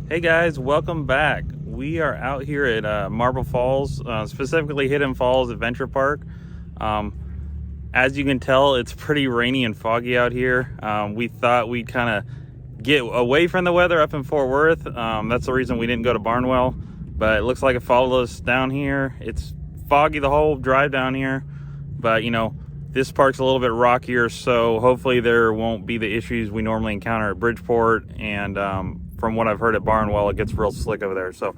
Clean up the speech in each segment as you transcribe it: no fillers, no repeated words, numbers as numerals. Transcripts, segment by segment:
Hey guys, welcome back. We are out here at Marble Falls, specifically Hidden Falls Adventure Park. As you can tell, it's pretty rainy and foggy out here. We thought we'd kind of get away from the weather up in Fort Worth. That's the reason we didn't go to Barnwell, but it looks like it followed us down here. It's foggy the whole drive down here, but you know, this park's a little bit rockier, so hopefully there won't be the issues we normally encounter at Bridgeport. And from what I've heard at Barnwell, it gets real slick over there. So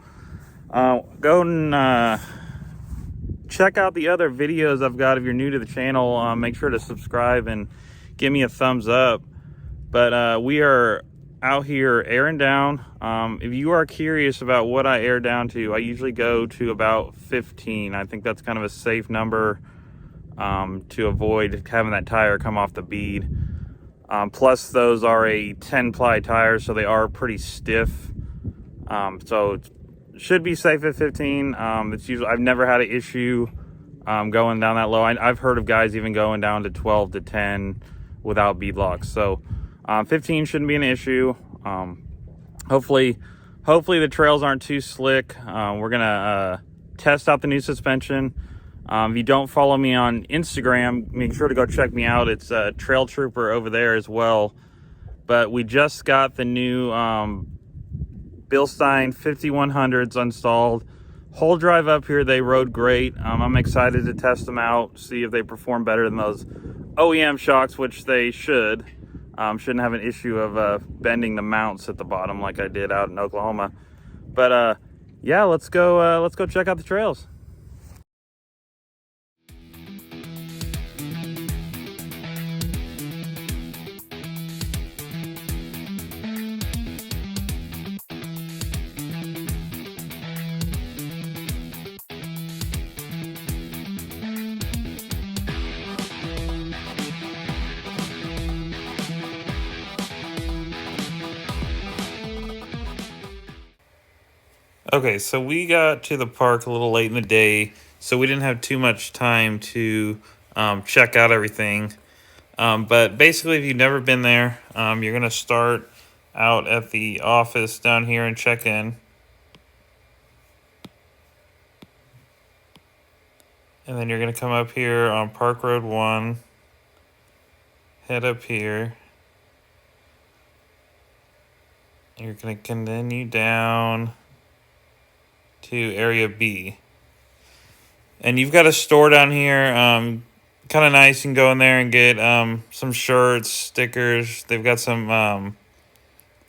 go and check out the other videos I've got. If you're new to the channel, make sure to subscribe and give me a thumbs up. But we are out here airing down. If you are curious about what I air down to, I usually go to about 15. I think that's kind of a safe number to avoid having that tire come off the bead. Plus those are a 10 ply tires, so they are pretty stiff. So it should be safe at 15. It's usually, I've never had an issue going down that low. I've heard of guys even going down to 12 to 10 without bead locks. So 15 shouldn't be an issue. Hopefully the trails aren't too slick. We're gonna test out the new suspension. If you don't follow me on Instagram, make sure to go check me out. It's Trail Trooper over there as well. But we just got the new Bilstein 5100s installed. Whole drive up here, they rode great. I'm excited to test them out, see if they perform better than those OEM shocks, which they should. Shouldn't have an issue of bending the mounts at the bottom like I did out in Oklahoma. But yeah, let's go check out the trails. Okay, so we got to the park a little late in the day, so we didn't have too much time to check out everything. But basically, if you've never been there, you're going to start out at the office down here and check in. And then you're going to come up here on Park Road 1, head up here. You're going to continue down to Area B. And you've got a store down here, kind of nice. You can go in there and get some shirts, stickers. They've got some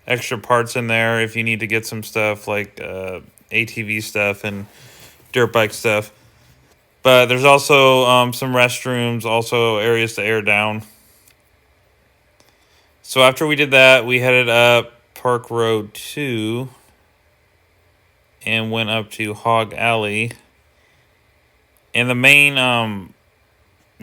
extra parts in there if you need to get some stuff like ATV stuff and dirt bike stuff. But there's also some restrooms, also areas to air down. So after we did that, we headed up Park Road 2 and went up to Hog Alley. And the main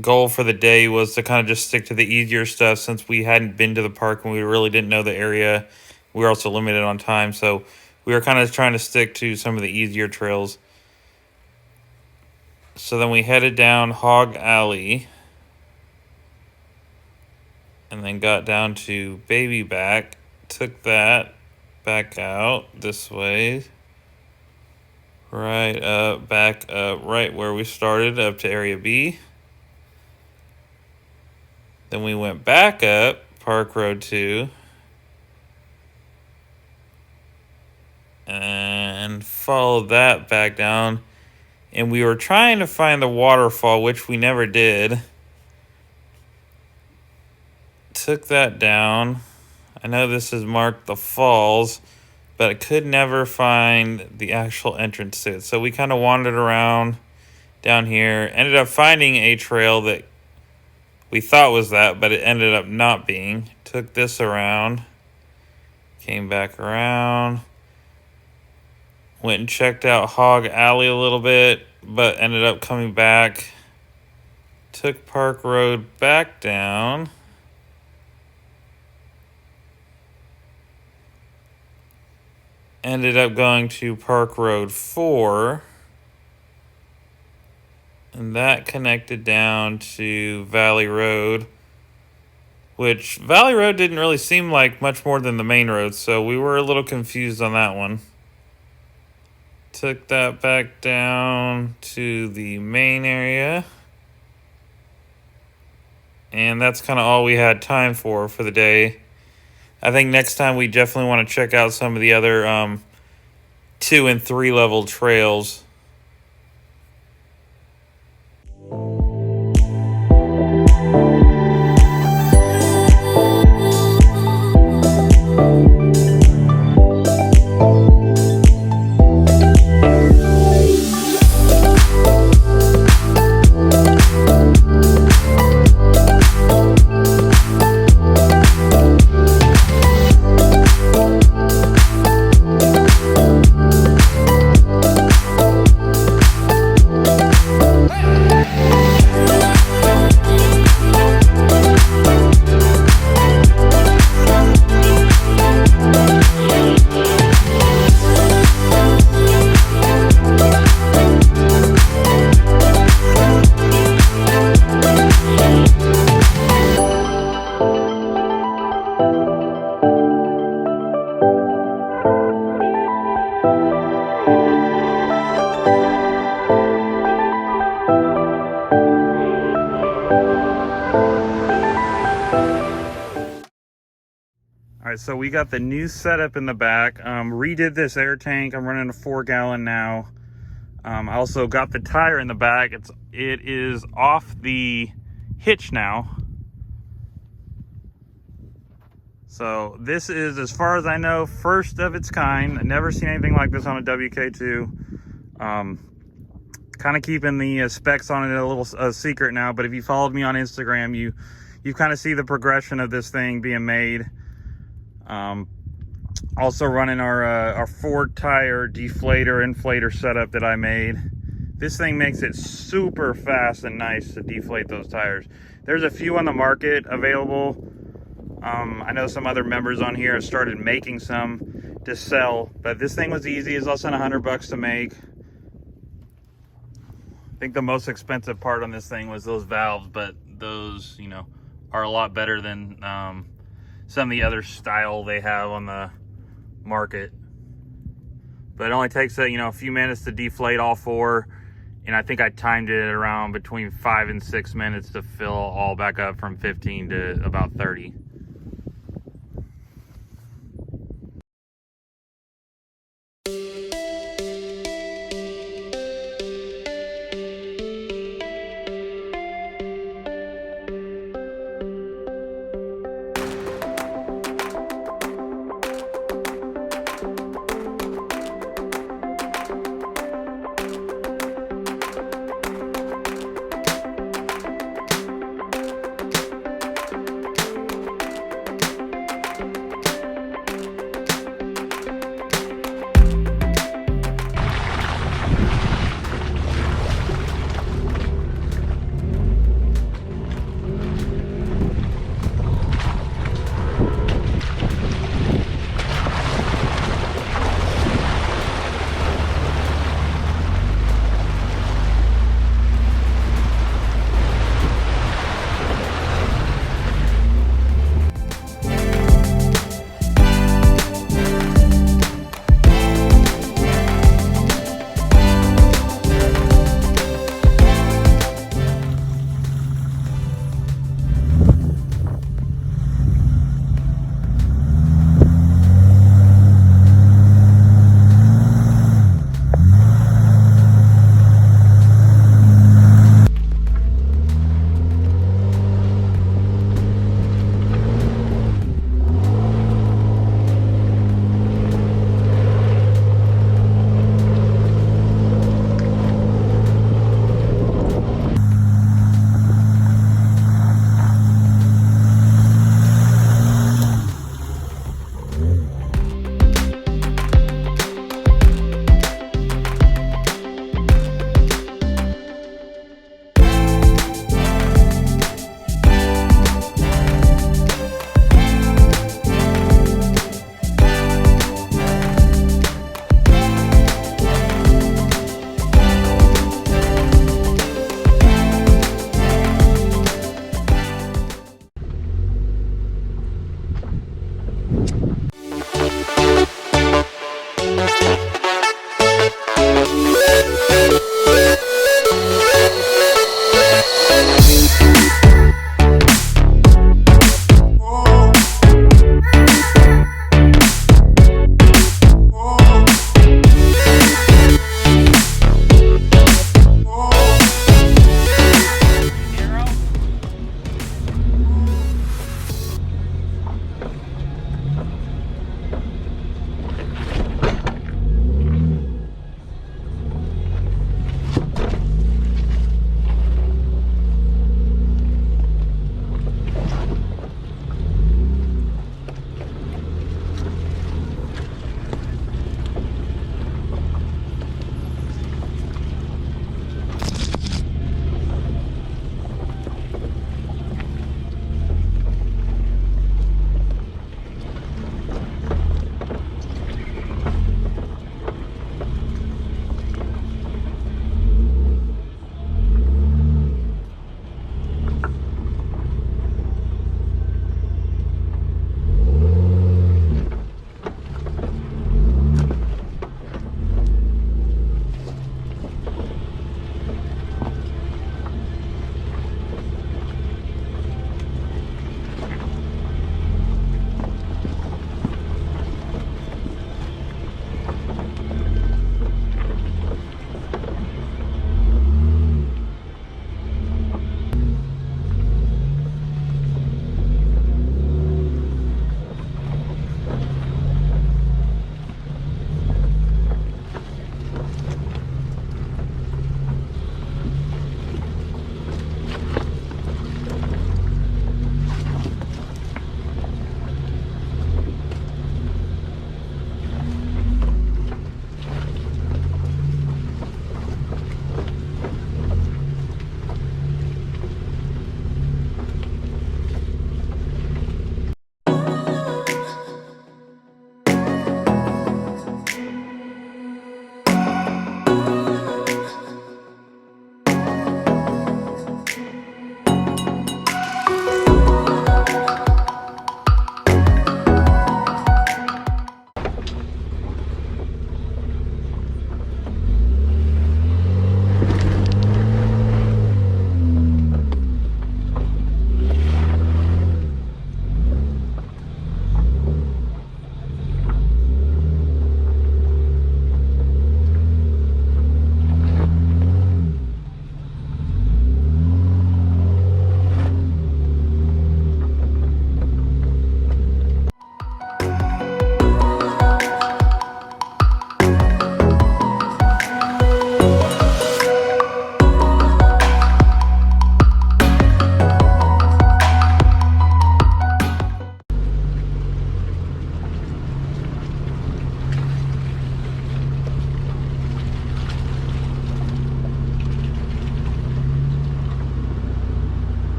goal for the day was to kind of just stick to the easier stuff, since we hadn't been to the park and we really didn't know the area. We were also limited on time, so we were kind of trying to stick to some of the easier trails. So then we headed down Hog Alley and then got down to Baby Back, took that back out this way, right up, back up, right where we started, up to Area B. Then we went back up Park Road 2 and followed that back down. And we were trying to find the waterfall, which we never did. Took that down. I know this is marked the falls, but I could never find the actual entrance to it. So we kind of wandered around down here. Ended up finding a trail that we thought was that, but it ended up not being. Took this around. Came back around. Went and checked out Hog Alley a little bit, but ended up coming back. Took Park Road back down. Ended up going to Park Road 4. And that connected down to Valley Road. which Valley Road didn't really seem like much more than the main road, so we were a little confused on that one. Took that back down to the main area. And that's kind of all we had time for the day. I think next time we definitely want to check out some of the other 2 and 3 level trails. All right, so we got the new setup in the back. Redid this air tank. I'm running a 4-gallon now. I also got the tire in the back. It is off the hitch now. So this is, as far as I know, first of its kind. I've never seen anything like this on a WK2. Kind of keeping the specs on it a little secret now, but if you followed me on Instagram, you kind of see the progression of this thing being made. Also running our Ford tire deflator inflator setup that I made. This thing makes it super fast and nice to deflate those tires. There's a few on the market available. I know some other members on here have started making some to sell, but this thing was easy. It's less than $100 to make. I think the most expensive part on this thing was those valves, but those, you know, are a lot better than some of the other style they have on the market. But it only takes a few minutes to deflate all 4, and I think I timed it around between 5 and 6 minutes to fill all back up from 15 to about 30.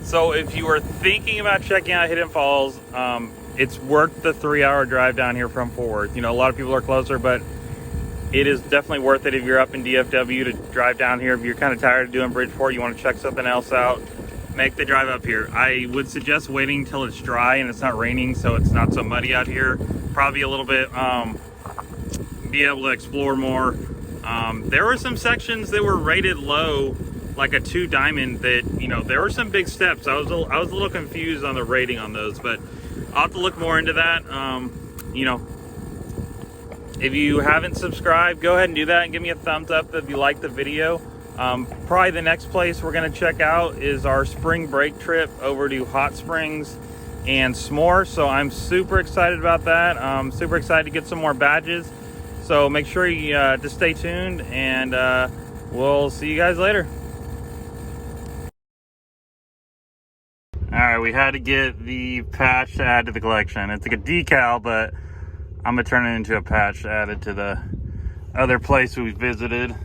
So if you are thinking about checking out Hidden Falls, it's worth the 3-hour drive down here from Fort Worth. You know, a lot of people are closer, but it is definitely worth it if you're up in DFW to drive down here. If you're kind of tired of doing Bridgeport, you want to check something else out, make the drive up here. I would suggest waiting until it's dry and it's not raining, so it's not so muddy out here. Probably a little bit, be able to explore more. There were some sections that were rated low, like a 2 diamond, that, you know, there were some big steps. I was a little confused on the rating on those, but I'll have to look more into that. You know, if you haven't subscribed, go ahead and do that and give me a thumbs up if you like the video. Probably the next place we're going to check out is our spring break trip over to Hot Springs and S'more. So I'm super excited about that. I'm super excited to get some more badges. So make sure you just stay tuned, and we'll see you guys later. All right, we had to get the patch to add to the collection. It's like a decal, but I'm gonna turn it into a patch to add it to the other place we visited.